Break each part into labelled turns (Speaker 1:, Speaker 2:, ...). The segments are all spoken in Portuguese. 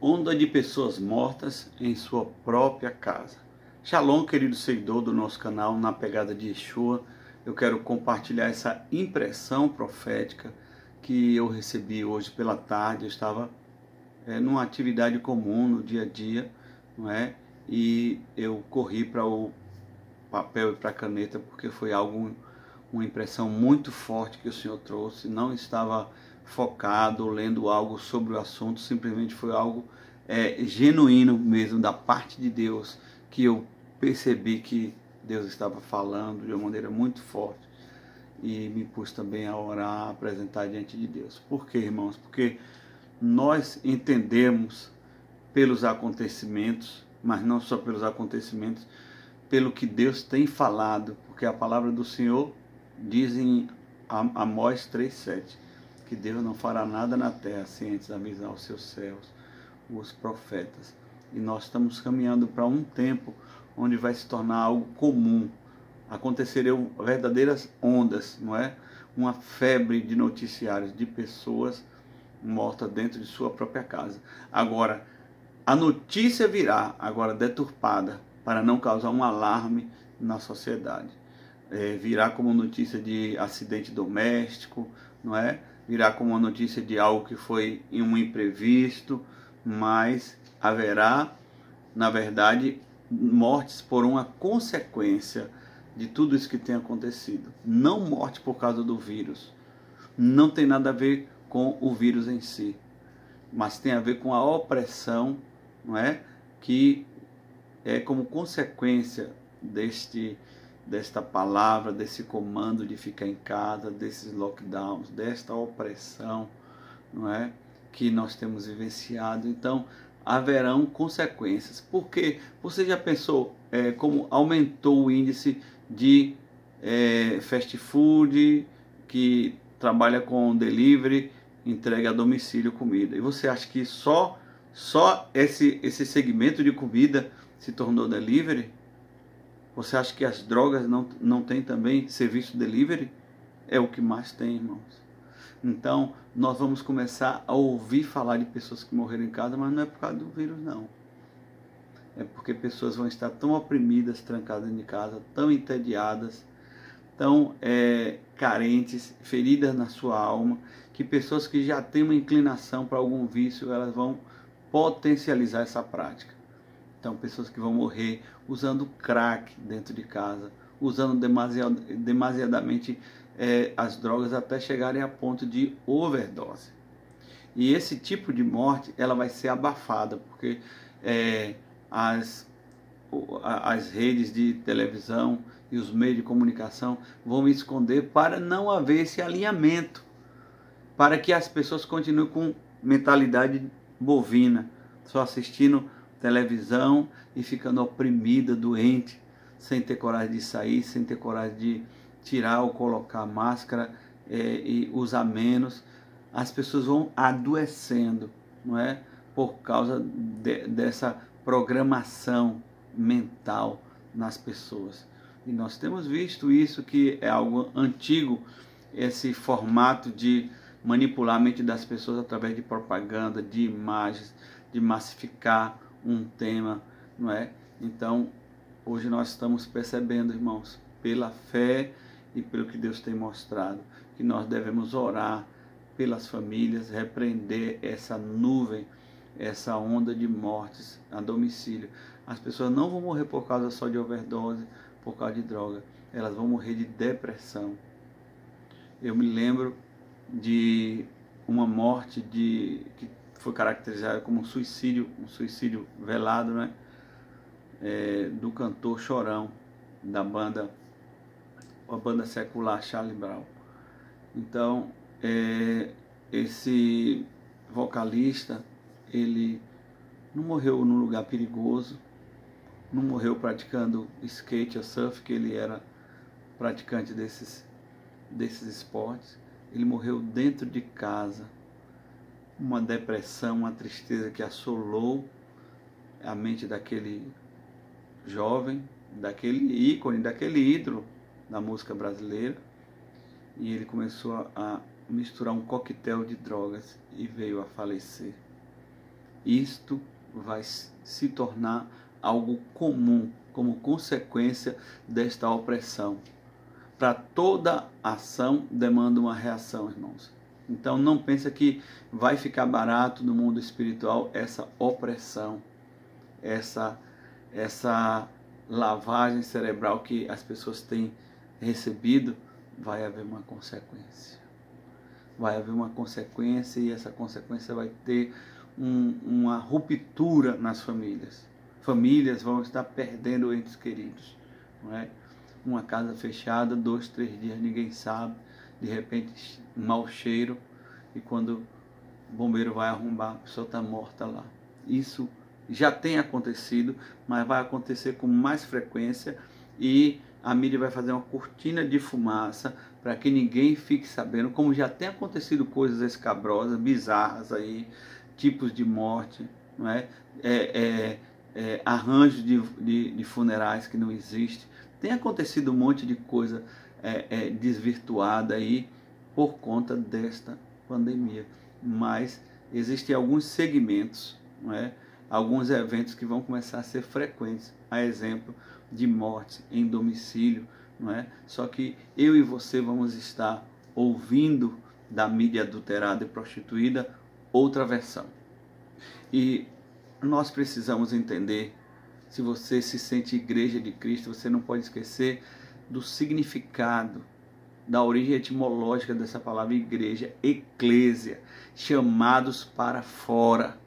Speaker 1: Onda de pessoas mortas em sua própria casa. Shalom, querido seguidor do nosso canal Na Pegada de Yeshua. Eu quero compartilhar essa impressão profética que eu recebi hoje pela tarde. Eu estava numa atividade comum no dia a dia, não é? E eu corri para o papel e para a caneta porque foi uma impressão muito forte que o Senhor trouxe. Não estava focado, lendo algo sobre o assunto, simplesmente foi algo genuíno mesmo, da parte de Deus, que eu percebi que Deus estava falando de uma maneira muito forte e me pus também a orar, a apresentar diante de Deus. Por quê, irmãos? Porque nós entendemos pelos acontecimentos, mas não só pelos acontecimentos, pelo que Deus tem falado, porque a palavra do Senhor diz em Amós 3,7, que Deus não fará nada na terra sem antes avisar os seus servos, os profetas. E nós estamos caminhando para um tempo onde vai se tornar algo comum. Acontecerão verdadeiras ondas, não é? Uma febre de noticiários de pessoas mortas dentro de sua própria casa. Agora, a notícia virá, agora deturpada, para não causar um alarme na sociedade. Virá como notícia de acidente doméstico, não é? Virá como uma notícia de algo que foi em um imprevisto, mas haverá, na verdade, mortes por uma consequência de tudo isso que tem acontecido. Não morte por causa do vírus. Não tem nada a ver com o vírus em si, mas tem a ver com a opressão, não é? Que é como consequência desta palavra, desse comando de ficar em casa, desses lockdowns, desta opressão, não é? Que nós temos vivenciado. Então, haverão consequências. Porque você já pensou como aumentou o índice de fast food, que trabalha com delivery, entrega a domicílio comida. E você acha que só esse segmento de comida se tornou delivery? Você acha que as drogas não tem também serviço delivery? É o que mais tem, irmãos. Então, nós vamos começar a ouvir falar de pessoas que morreram em casa, mas não é por causa do vírus, não. É porque pessoas vão estar tão oprimidas, trancadas em casa, tão entediadas, tão carentes, feridas na sua alma, que pessoas que já têm uma inclinação para algum vício, elas vão potencializar essa prática. Então, pessoas que vão morrer usando crack dentro de casa, usando demasiadamente as drogas até chegarem a ponto de overdose. E esse tipo de morte, ela vai ser abafada, porque as redes de televisão e os meios de comunicação vão esconder para não haver esse alinhamento, para que as pessoas continuem com mentalidade bovina, só assistindo televisão e ficando oprimida, doente, sem ter coragem de sair, sem ter coragem de tirar ou colocar máscara e usar menos. As pessoas vão adoecendo, não é? Por causa dessa programação mental nas pessoas. E nós temos visto isso, que é algo antigo, esse formato de manipular a mente das pessoas através de propaganda, de imagens, de massificar um tema, não é? Então, hoje nós estamos percebendo, irmãos, pela fé e pelo que Deus tem mostrado, que nós devemos orar pelas famílias, repreender essa nuvem, essa onda de mortes a domicílio. As pessoas não vão morrer por causa só de overdose, por causa de droga, elas vão morrer de depressão. Eu me lembro de uma morte que foi caracterizada como um suicídio velado, né? Do cantor Chorão, da banda, a banda secular Charlie Brown. Então, esse vocalista, ele não morreu num lugar perigoso, não morreu praticando skate ou surf, que ele era praticante desses esportes. Ele morreu dentro de casa, uma depressão, uma tristeza que assolou a mente daquele jovem, daquele ícone, daquele ídolo da música brasileira, e ele começou a misturar um coquetel de drogas e veio a falecer. isto vai se tornar algo comum como consequência desta opressão. Para toda ação demanda uma reação, irmãos. Então não pensa que vai ficar barato no mundo espiritual essa opressão, essa lavagem cerebral que as pessoas têm recebido. Vai haver uma consequência. Vai haver uma consequência e essa consequência vai ter uma ruptura nas famílias. Famílias vão estar perdendo entes queridos, não é? Uma casa fechada, 2, 3 dias, ninguém sabe, de repente um mau cheiro, e quando o bombeiro vai arrumar, a pessoa está morta lá. Isso já tem acontecido, mas vai acontecer com mais frequência, e a mídia vai fazer uma cortina de fumaça para que ninguém fique sabendo, como já tem acontecido coisas escabrosas, bizarras aí, tipos de morte, não é? Arranjos de funerais que não existem. Tem acontecido um monte de coisa desvirtuada aí por conta desta pandemia. Mas existem alguns segmentos, não é? Alguns eventos que vão começar a ser frequentes, a exemplo de mortes em domicílio, não é? Só que eu e você vamos estar ouvindo da mídia adulterada e prostituída outra versão. E nós precisamos entender, se você se sente igreja de Cristo, você não pode esquecer do significado, da origem etimológica dessa palavra igreja, eclésia, chamados para fora,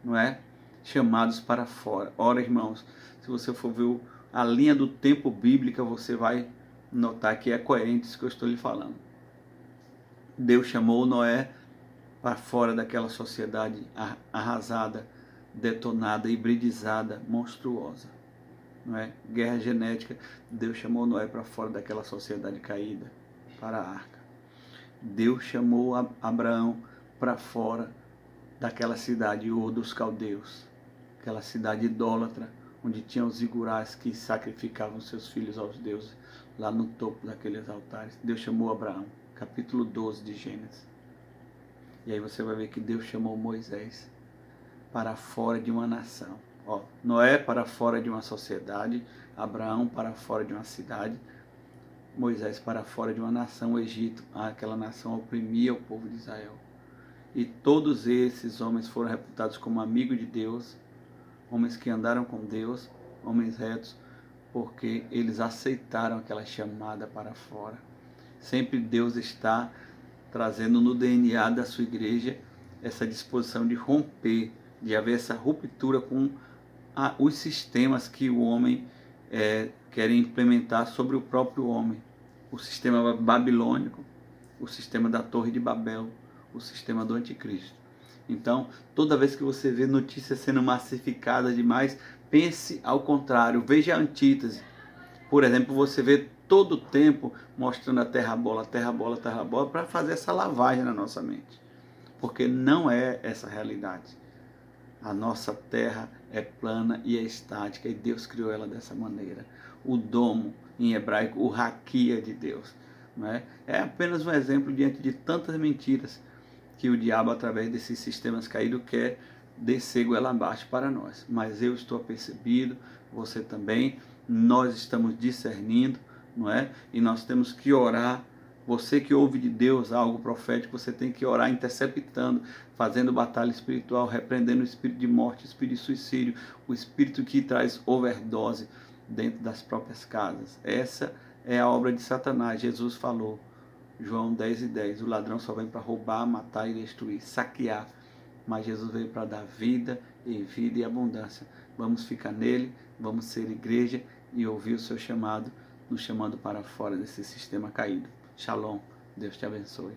Speaker 1: não é? Chamados para fora. Ora, irmãos, se você for ver a linha do tempo bíblica, você vai notar que é coerente isso que eu estou lhe falando. Deus chamou Noé para fora daquela sociedade arrasada, detonada, hibridizada, monstruosa, não é? Guerra genética. Deus chamou Noé para fora daquela sociedade caída, para a arca. Deus chamou Abraão para fora daquela cidade Ur dos caldeus, aquela cidade idólatra, onde tinha os igurais que sacrificavam seus filhos aos deuses, lá no topo daqueles altares. Deus chamou Abraão, capítulo 12 de Gênesis. E aí você vai ver que Deus chamou Moisés para fora de uma nação. Noé para fora de uma sociedade, Abraão para fora de uma cidade, Moisés para fora de uma nação, o Egito. Aquela nação oprimia o povo de Israel. E todos esses homens foram reputados como amigos de Deus, homens que andaram com Deus, homens retos, porque eles aceitaram aquela chamada para fora. Sempre Deus está trazendo no DNA da sua igreja essa disposição de romper, de haver essa ruptura com os sistemas que o homem quer implementar sobre o próprio homem. O sistema babilônico, o sistema da Torre de Babel, o sistema do anticristo. Então, toda vez que você vê notícias sendo massificadas demais, pense ao contrário, veja a antítese. Por exemplo, você vê todo o tempo mostrando a terra bola, para fazer essa lavagem na nossa mente. Porque não é essa a realidade. A nossa terra é plana e é estática, e Deus criou ela dessa maneira. O domo, em hebraico, o raquia de Deus. Não é? É apenas um exemplo diante de tantas mentiras que o diabo, através desses sistemas caídos, quer descer goela abaixo para nós. Mas eu estou apercebido, você também, nós estamos discernindo, não é? E nós temos que orar. Você que ouve de Deus algo profético, você tem que orar interceptando, fazendo batalha espiritual, repreendendo o espírito de morte, o espírito de suicídio, o espírito que traz overdose dentro das próprias casas. Essa é a obra de Satanás. Jesus falou, João 10:10, o ladrão só vem para roubar, matar e destruir, saquear. Mas Jesus veio para dar vida e abundância. Vamos ficar nele, vamos ser igreja e ouvir o seu chamado, nos chamando para fora desse sistema caído. Shalom, Deus te abençoe.